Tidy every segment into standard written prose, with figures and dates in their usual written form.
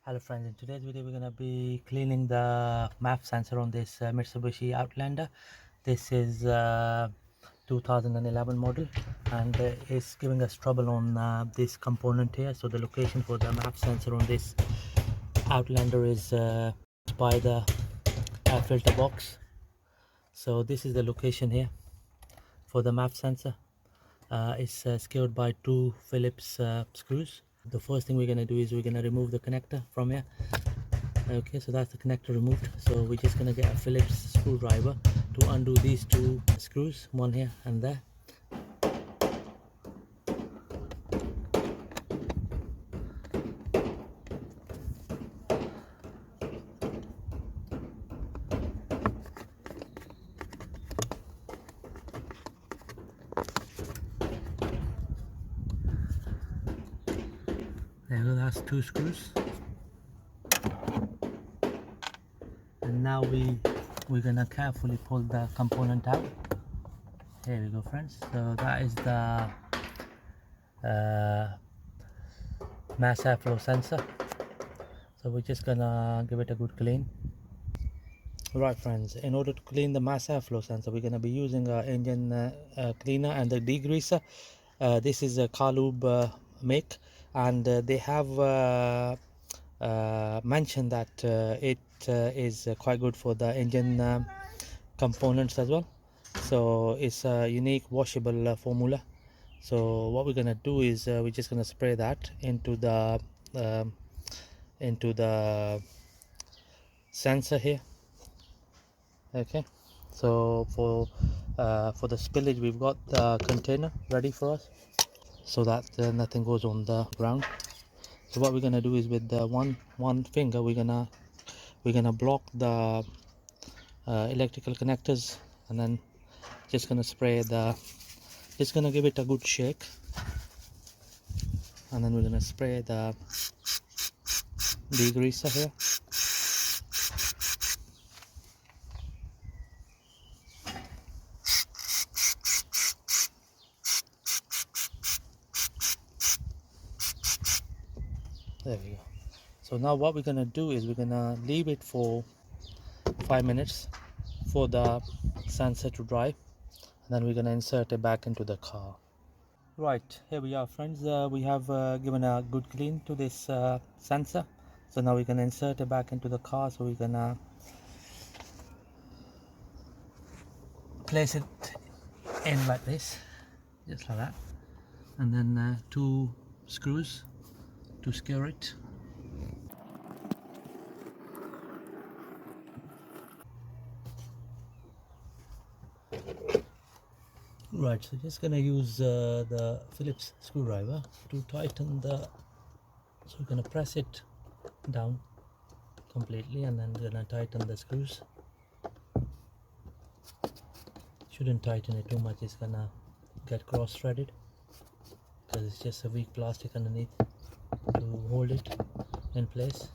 Hello friends, in today's video we're going to be cleaning the MAF sensor on this Mitsubishi Outlander. This is 2011 model, and it's giving us trouble on this component here. So the location for the MAF sensor on this Outlander is by the air filter box. So this is the location here for the MAF sensor. It's secured by two Phillips screws. The first thing we're going to do is we're going to remove the connector from here. Okay, so that's the connector removed. So we're just going to get a Phillips screwdriver to undo these two screws, one here and there. There you go, that's two screws. And now we're gonna carefully pull the component out. Here we go, friends. So that is the mass airflow sensor. So we're just gonna give it a good clean. Right friends, in order to clean the mass airflow sensor, we're gonna be using an engine cleaner and the degreaser. This is a Carlube make, and they have mentioned that it is quite good for the engine components as well. So it's a unique washable formula. So what we're gonna do is we're just gonna spray that into the sensor here. Okay, so for the spillage, we've got the container ready for us so that nothing goes on the ground. So what we're gonna do is with the one finger we're gonna block the electrical connectors, and then just gonna spray just gonna give it a good shake, and then we're gonna spray the degreaser here. There we go. So now what we're gonna do is we're gonna leave it for 5 minutes for the sensor to dry, and then we're gonna insert it back into the car. Right, here we are friends. We have given a good clean to this sensor. So now we're gonna insert it back into the car. So we're gonna place it in like this, just like that, and then two screws to secure it. Right, so just gonna use the Phillips screwdriver to tighten so we're gonna press it down completely, and then we're gonna tighten the screws. Shouldn't tighten it too much, it's gonna get cross-threaded because it's just a weak plastic underneath to hold it in place.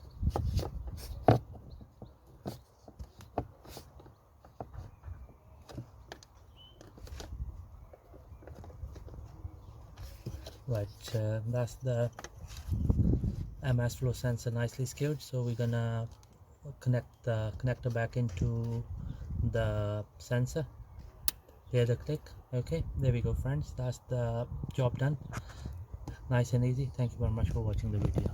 Right, that's the MS flow sensor nicely secured. So we're gonna connect the connector back into the sensor. Hear the click. Okay, there we go friends, that's the job done. Nice and easy. Thank you very much for watching the video.